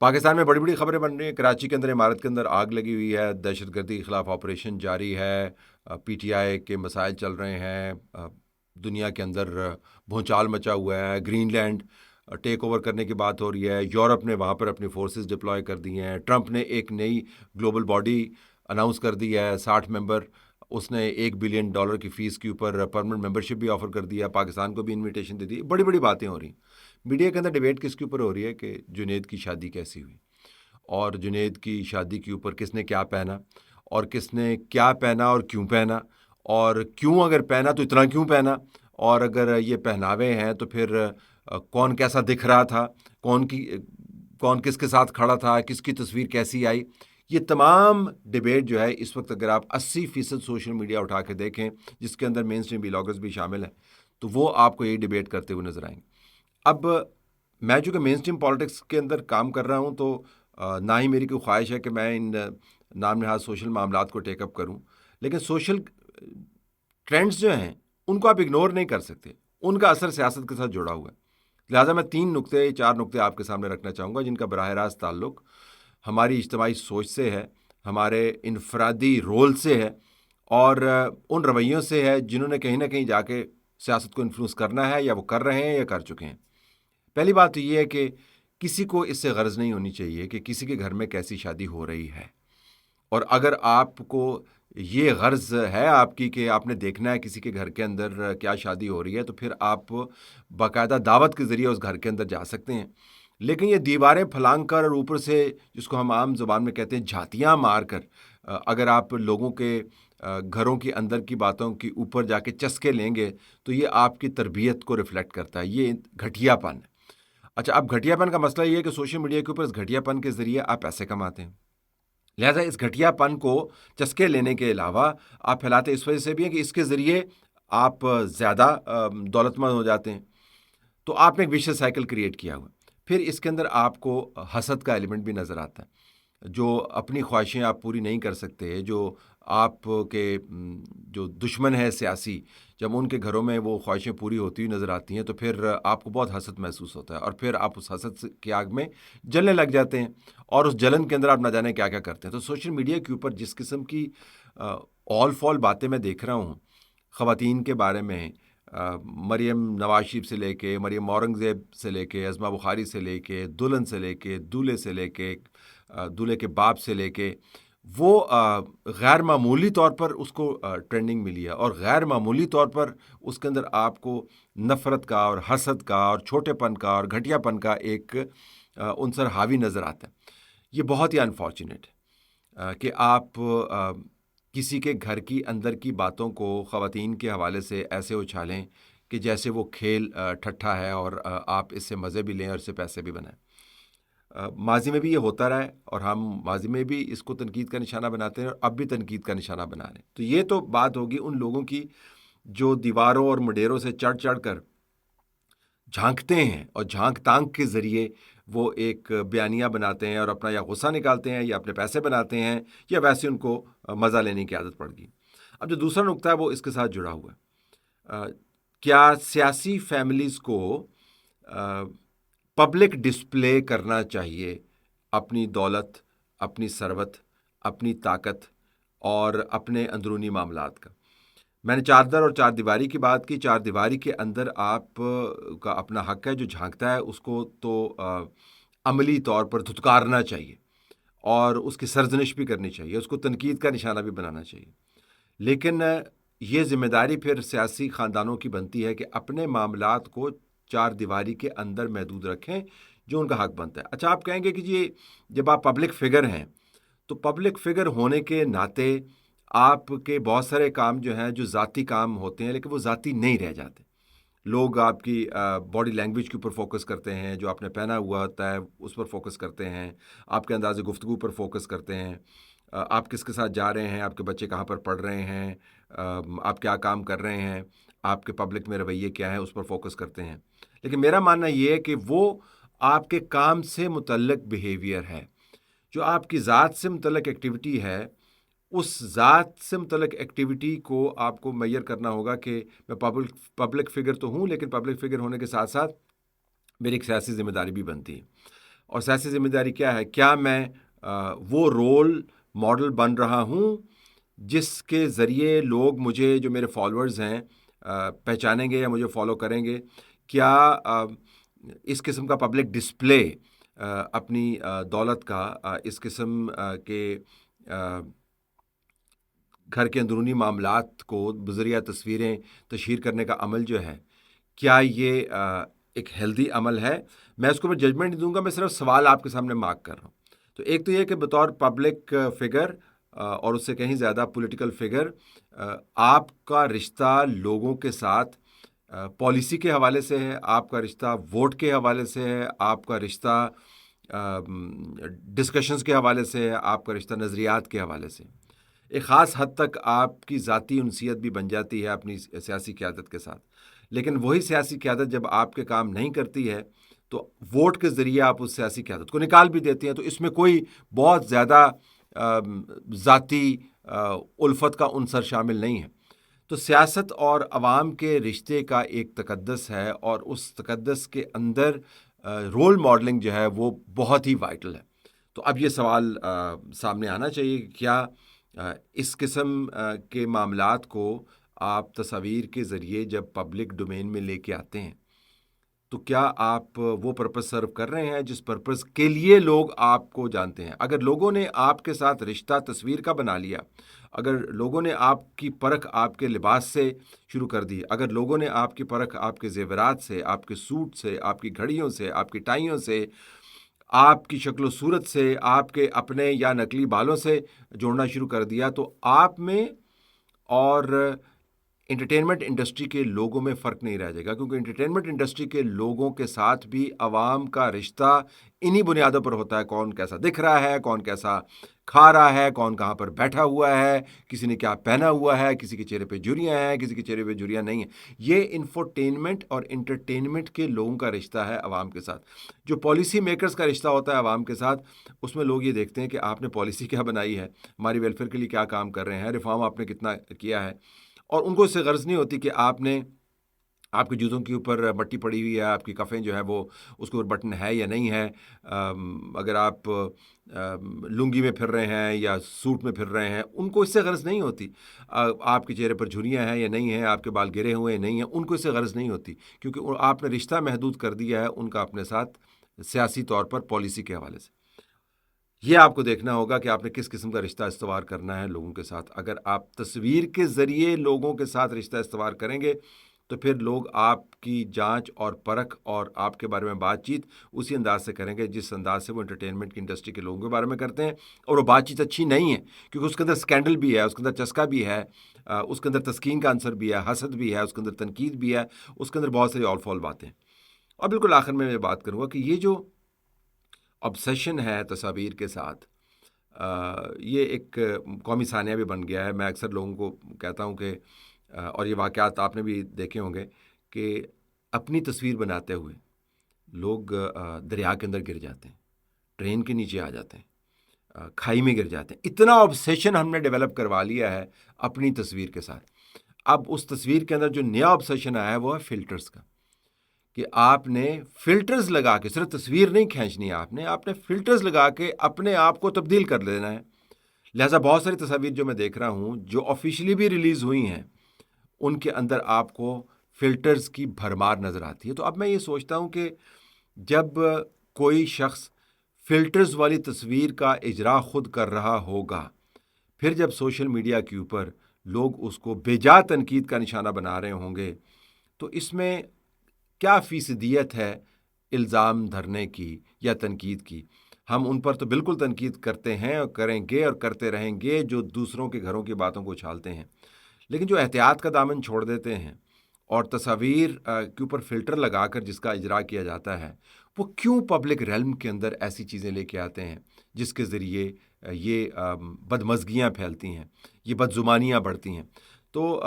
پاکستان میں بڑی بڑی خبریں بن رہی ہیں. کراچی کے اندر عمارت کے اندر آگ لگی ہوئی ہے. دہشت گردی کے خلاف آپریشن جاری ہے. پی ٹی آئی کے مسائل چل رہے ہیں. دنیا کے اندر بھونچال مچا ہوا ہے. گرین لینڈ ٹیک اوور کرنے کی بات ہو رہی ہے. یورپ نے وہاں پر اپنی فورسز ڈپلوائے کر دی ہیں. ٹرمپ نے ایک نئی گلوبل باڈی اناؤنس کر دی ہے 60 ممبر. اس نے $1 بلین کی فیس کے اوپر پرمننٹ ممبرشپ بھی آفر کر دیا. پاکستان کو بھی انویٹیشن دے دی. بڑی بڑی باتیں ہو رہی ہیں. میڈیا کے اندر ڈیبیٹ کس کے اوپر ہو رہی ہے کہ جنید کی شادی کیسی ہوئی، اور جنید کی شادی کے اوپر کس نے کیا پہنا، اور کس نے کیا پہنا اور کیوں پہنا، اور کیوں اگر پہنا تو اتنا کیوں پہنا، اور اگر یہ پہناوے ہیں تو پھر کون کیسا دکھ رہا تھا، کون کس کے ساتھ کھڑا تھا، کس کی تصویر کیسی آئی. یہ تمام ڈیبیٹ جو ہے اس وقت اگر آپ 80% سوشل میڈیا اٹھا کے دیکھیں، جس کے اندر مین اسٹریم بلاگرز بھی شامل ہیں، تو وہ آپ کو یہی ڈیبیٹ کرتے ہوئے نظر آئیں گے. اب میں چونکہ مین اسٹریم پالیٹکس کے اندر کام کر رہا ہوں، تو نہ ہی میری کوئی خواہش ہے کہ میں ان نام نہاد سوشل معاملات کو ٹیک اپ کروں، لیکن سوشل ٹرینڈز جو ہیں ان کو آپ اگنور نہیں کر سکتے. ان کا اثر سیاست کے ساتھ جڑا ہوا ہے. لہٰذا میں 4 نقطے آپ کے سامنے رکھنا چاہوں گا جن کا براہ راست تعلق ہماری اجتماعی سوچ سے ہے، ہمارے انفرادی رول سے ہے، اور ان رویوں سے ہے جنہوں نے کہیں نہ کہیں جا کے سیاست کو انفلوئنس کرنا ہے، یا وہ کر رہے ہیں یا کر چکے ہیں. پہلی بات تو یہ ہے کہ کسی کو اس سے غرض نہیں ہونی چاہیے کہ کسی کے گھر میں کیسی شادی ہو رہی ہے. اور اگر آپ کو یہ غرض ہے آپ کی کہ آپ نے دیکھنا ہے کسی کے گھر کے اندر کیا شادی ہو رہی ہے، تو پھر آپ باقاعدہ دعوت کے ذریعے اس گھر کے اندر جا سکتے ہیں. لیکن یہ دیواریں پھلانگ کر اور اوپر سے جس کو ہم عام زبان میں کہتے ہیں جھاتیاں مار کر اگر آپ لوگوں کے گھروں کے اندر کی باتوں کے اوپر جا کے چسکے لیں گے، تو یہ آپ کی تربیت کو ریفلیکٹ کرتا ہے. یہ گھٹیا پن ہے. اچھا، اب گھٹیا پن کا مسئلہ یہ ہے کہ سوشل میڈیا کے اوپر اس گھٹیا پن کے ذریعے آپ پیسے کماتے ہیں. لہٰذا اس گھٹیا پن کو چسکے لینے کے علاوہ آپ پھیلاتے اس وجہ سے بھی ہیں کہ اس کے ذریعے آپ زیادہ دولت مند ہو جاتے ہیں. تو آپ نے ایک ویشیس سائیکل کریٹ کیا ہوا. پھر اس کے اندر آپ کو حسد کا ایلیمنٹ بھی نظر آتا ہے. جو اپنی خواہشیں آپ پوری نہیں کر سکتے، جو آپ کے جو دشمن ہے سیاسی، جب ان کے گھروں میں وہ خواہشیں پوری ہوتی ہوئی نظر آتی ہیں تو پھر آپ کو بہت حسد محسوس ہوتا ہے، اور پھر آپ اس حسد کی آگ میں جلنے لگ جاتے ہیں، اور اس جلن کے اندر آپ نہ جانے کیا کیا کرتے ہیں. تو سوشل میڈیا کے اوپر جس قسم کی آل فال باتیں میں دیکھ رہا ہوں خواتین کے بارے میں، مریم نواز شریف سے لے کے مریم اورنگزیب سے لے کے ازما بخاری سے لے کے دلہن سے لے کے دولہے سے لے کے دولہے کے باپ سے لے کے، وہ غیر معمولی طور پر اس کو ٹرینڈنگ ملی ہے، اور غیر معمولی طور پر اس کے اندر آپ کو نفرت کا اور حسد کا اور چھوٹے پن کا اور گھٹیا پن کا ایک عنصر حاوی نظر آتا ہے. یہ بہت ہی انفارچونیٹ ہے کہ آپ کسی کے گھر کی اندر کی باتوں کو خواتین کے حوالے سے ایسے اچھالیں کہ جیسے وہ کھیل ٹھٹھا ہے، اور آپ اس سے مزے بھی لیں اور اس سے پیسے بھی بنائیں. ماضی میں بھی یہ ہوتا رہا ہے، اور ہم ماضی میں بھی اس کو تنقید کا نشانہ بناتے ہیں، اور اب بھی تنقید کا نشانہ بنا رہے ہیں. تو یہ تو بات ہوگی ان لوگوں کی جو دیواروں اور مڈیروں سے چڑھ چڑھ کر جھانکتے ہیں، اور جھانک تانک کے ذریعے وہ ایک بیانیہ بناتے ہیں اور اپنا یا غصہ نکالتے ہیں یا اپنے پیسے بناتے ہیں، یا ویسے ان کو مزہ لینے کی عادت پڑ گئی. اب جو دوسرا نقطہ ہے وہ اس کے ساتھ جڑا ہوا ہے. کیا سیاسی فیملیز کو پبلک ڈسپلے کرنا چاہیے اپنی دولت، اپنی ثروت، اپنی طاقت اور اپنے اندرونی معاملات کا؟ میں نے چادر اور چار دیواری کی بات کی. چار دیواری کے اندر آپ کا اپنا حق ہے، جو جھانکتا ہے اس کو تو عملی طور پر دھتکارنا چاہیے، اور اس کی سرزنش بھی کرنی چاہیے، اس کو تنقید کا نشانہ بھی بنانا چاہیے. لیکن یہ ذمہ داری پھر سیاسی خاندانوں کی بنتی ہے کہ اپنے معاملات کو چار دیواری کے اندر محدود رکھیں جو ان کا حق بنتا ہے. اچھا، آپ کہیں گے کہ جی جب آپ پبلک فگر ہیں تو پبلک فگر ہونے کے ناطے آپ کے بہت سارے کام جو ہیں جو ذاتی کام ہوتے ہیں لیکن وہ ذاتی نہیں رہ جاتے. لوگ آپ کی باڈی لینگویج کے اوپر فوکس کرتے ہیں، جو آپ نے پہنا ہوا ہوتا ہے اس پر فوکس کرتے ہیں، آپ کے انداز گفتگو پر فوکس کرتے ہیں، آپ کس کے ساتھ جا رہے ہیں، آپ کے بچے کہاں پر پڑھ رہے ہیں، آپ کیا کام کر رہے ہیں، آپ کے پبلک میں رویے کیا ہیں، اس پر فوکس کرتے ہیں. لیکن میرا ماننا یہ ہے کہ وہ آپ کے کام سے متعلق بیہیویئر ہے. جو آپ کی ذات سے متعلق ایکٹیویٹی ہے، اس ذات سے متعلق ایکٹیویٹی کو آپ کو میئر کرنا ہوگا کہ میں پبلک فگر تو ہوں، لیکن پبلک فگر ہونے کے ساتھ ساتھ میری ایک سیاسی ذمہ داری بھی بنتی ہے. اور سیاسی ذمہ داری کیا ہے؟ کیا میں وہ رول ماڈل بن رہا ہوں جس کے ذریعے لوگ مجھے، جو میرے فالوورز ہیں، پہچانیں گے یا مجھے فالو کریں گے؟ کیا اس قسم کا پبلک ڈسپلے اپنی دولت کا، اس قسم کے گھر کے اندرونی معاملات کو بذریعہ تصویریں تشہیر کرنے کا عمل جو ہے، کیا یہ ایک ہیلدی عمل ہے؟ میں اس کو ججمنٹ نہیں دوں گا، میں صرف سوال آپ کے سامنے مارک کر رہا ہوں۔ تو ایک تو یہ کہ بطور پبلک فگر اور اس سے کہیں زیادہ پولیٹیکل فگر، آپ کا رشتہ لوگوں کے ساتھ پالیسی کے حوالے سے ہے، آپ کا رشتہ ووٹ کے حوالے سے ہے، آپ کا رشتہ ڈسکشنز کے حوالے سے ہے، آپ کا رشتہ نظریات کے حوالے سے۔ ایک خاص حد تک آپ کی ذاتی انسیت بھی بن جاتی ہے اپنی سیاسی قیادت کے ساتھ، لیکن وہی سیاسی قیادت جب آپ کے کام نہیں کرتی ہے تو ووٹ کے ذریعے آپ اس سیاسی قیادت کو نکال بھی دیتے ہیں۔ تو اس میں کوئی بہت زیادہ ذاتی الفت کا عنصر شامل نہیں ہے۔ تو سیاست اور عوام کے رشتے کا ایک تقدس ہے، اور اس تقدس کے اندر رول ماڈلنگ جو ہے وہ بہت ہی وائٹل ہے۔ تو اب یہ سوال سامنے آنا چاہیے کہ کیا اس قسم کے معاملات کو آپ تصاویر کے ذریعے جب پبلک ڈومین میں لے کے آتے ہیں تو کیا آپ وہ پرپس سرو کر رہے ہیں جس پرپس کے لیے لوگ آپ کو جانتے ہیں؟ اگر لوگوں نے آپ کے ساتھ رشتہ تصویر کا بنا لیا، اگر لوگوں نے آپ کی پرکھ آپ کے لباس سے شروع کر دی، اگر لوگوں نے آپ کی پرکھ آپ کے زیورات سے، آپ کے سوٹ سے، آپ کی گھڑیوں سے، آپ کی ٹائیوں سے، آپ کی شکل و صورت سے، آپ کے اپنے یا نقلی بالوں سے جوڑنا شروع کر دیا، تو آپ میں اور انٹرٹینمنٹ انڈسٹری کے لوگوں میں فرق نہیں رہ جائے گا، کیونکہ انٹرٹینمنٹ انڈسٹری کے لوگوں کے ساتھ بھی عوام کا رشتہ انہی بنیادوں پر ہوتا ہے: کون کیسا دکھ رہا ہے، کون کیسا کھا رہا ہے، کون کہاں پر بیٹھا ہوا ہے، کسی نے کیا پہنا ہوا ہے، کسی کے چہرے پہ جھریاں ہیں، کسی کے چہرے پہ جھریاں نہیں ہیں۔ یہ انفوٹینمنٹ اور انٹرٹینمنٹ کے لوگوں کا رشتہ ہے عوام کے ساتھ۔ جو پالیسی میکرز کا رشتہ ہوتا ہے عوام کے ساتھ، اس میں لوگ یہ دیکھتے ہیں کہ آپ نے پالیسی کیا بنائی ہے، ہماری ویلفیئر کے لیے کیا کام کر رہے ہیں، ریفارم آپ نے کتنا کیا ہے، اور ان کو اس سے غرض نہیں ہوتی کہ آپ کے جوتوں کے اوپر مٹی پڑی ہوئی ہے، آپ کی کفیں جو ہے وہ اس کے اوپر بٹن ہے یا نہیں ہے، اگر آپ لنگی میں پھر رہے ہیں یا سوٹ میں پھر رہے ہیں، ان کو اس سے غرض نہیں ہوتی۔ آپ کے چہرے پر جھریاں ہیں یا نہیں ہیں، آپ کے بال گرے ہوئے ہیں نہیں ہیں، ان کو اس سے غرض نہیں ہوتی، کیونکہ آپ نے رشتہ محدود کر دیا ہے ان کا اپنے ساتھ سیاسی طور پر پالیسی کے حوالے سے۔ یہ آپ کو دیکھنا ہوگا کہ آپ نے کس قسم کا رشتہ استوار کرنا ہے لوگوں کے ساتھ۔ اگر آپ تصویر کے ذریعے لوگوں کے ساتھ رشتہ استوار کریں گے تو پھر لوگ آپ کی جانچ اور پرکھ اور آپ کے بارے میں بات چیت اسی انداز سے کریں گے جس انداز سے وہ انٹرٹینمنٹ کی انڈسٹری کے لوگوں کے بارے میں کرتے ہیں، اور وہ بات چیت اچھی نہیں ہے، کیونکہ اس کے اندر سکینڈل بھی ہے، اس کے اندر چسکا بھی ہے، اس کے اندر تسکین کا عنصر بھی ہے، حسد بھی ہے، اس کے اندر تنقید بھی ہے، اس کے اندر بہت ساری اول فول باتیں۔ اور بالکل آخر میں بات کروں گا کہ یہ جو obsession ہے تصاویر کے ساتھ، یہ ایک قومی سانیہ بھی بن گیا ہے۔ میں اکثر لوگوں کو کہتا ہوں کہ اور یہ واقعات آپ نے بھی دیکھے ہوں گے کہ اپنی تصویر بناتے ہوئے لوگ دریا کے اندر گر جاتے ہیں، ٹرین کے نیچے آ جاتے ہیں، کھائی میں گر جاتے ہیں۔ اتنا obsession ہم نے ڈیولپ کروا لیا ہے اپنی تصویر کے ساتھ۔ اب اس تصویر کے اندر جو نیا obsession آیا ہے وہ ہے فلٹرز کا، کہ آپ نے فلٹرز لگا کے، صرف تصویر نہیں کھینچنی ہے، آپ نے فلٹرز لگا کے اپنے آپ کو تبدیل کر لینا ہے۔ لہٰذا بہت ساری تصاویر جو میں دیکھ رہا ہوں جو آفیشلی بھی ریلیز ہوئی ہیں، ان کے اندر آپ کو فلٹرز کی بھرمار نظر آتی ہے۔ تو اب میں یہ سوچتا ہوں کہ جب کوئی شخص فلٹرز والی تصویر کا اجرا خود کر رہا ہوگا، پھر جب سوشل میڈیا کے اوپر لوگ اس کو بے جا تنقید کا نشانہ بنا رہے ہوں گے، تو اس میں کیا فیصدیت ہے الزام دھرنے کی یا تنقید کی؟ ہم ان پر تو بالکل تنقید کرتے ہیں اور کریں گے اور کرتے رہیں گے جو دوسروں کے گھروں کی باتوں کو اچھالتے ہیں، لیکن جو احتیاط کا دامن چھوڑ دیتے ہیں اور تصاویر کے اوپر فلٹر لگا کر جس کا اجرا کیا جاتا ہے، وہ کیوں پبلک ریلم کے اندر ایسی چیزیں لے کے آتے ہیں جس کے ذریعے یہ بدمزگیاں پھیلتی ہیں، یہ بدزمانیاں بڑھتی ہیں؟ تو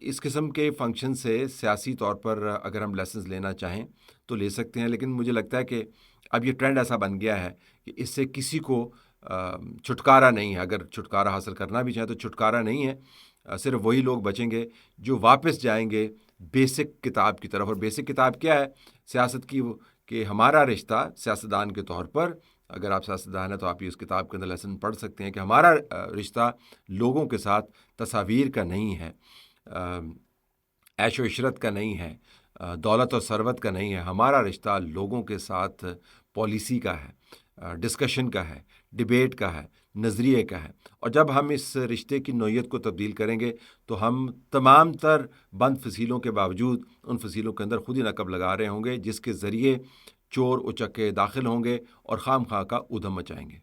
اس قسم کے فنکشن سے سیاسی طور پر اگر ہم لیسنز لینا چاہیں تو لے سکتے ہیں، لیکن مجھے لگتا ہے کہ اب یہ ٹرینڈ ایسا بن گیا ہے کہ اس سے کسی کو چھٹکارا نہیں ہے۔ اگر چھٹکارا حاصل کرنا بھی چاہیں تو چھٹکارا نہیں ہے، صرف وہی لوگ بچیں گے جو واپس جائیں گے بیسک کتاب کی طرف۔ اور بیسک کتاب کیا ہے سیاست کی؟ کہ ہمارا رشتہ سیاستدان کے طور پر، اگر آپ سیاستدان ہیں تو آپ یہ اس کتاب کے اندر لیسن پڑھ سکتے ہیں کہ ہمارا رشتہ لوگوں کے ساتھ تصاویر کا نہیں ہے، عیش و عشرت کا نہیں ہے، دولت اور ثروت کا نہیں ہے. ہمارا رشتہ لوگوں کے ساتھ پالیسی کا ہے، ڈسکشن کا ہے، ڈیبیٹ کا ہے، نظریے کا ہے. اور جب ہم اس رشتے کی نوعیت کو تبدیل کریں گے تو ہم تمام تر بند فصیلوں کے باوجود ان فصیلوں کے اندر خود ہی نقب لگا رہے ہوں گے، جس کے ذریعے چور اچکے داخل ہوں گے اور خام خواہ کا ادھم مچائیں گے.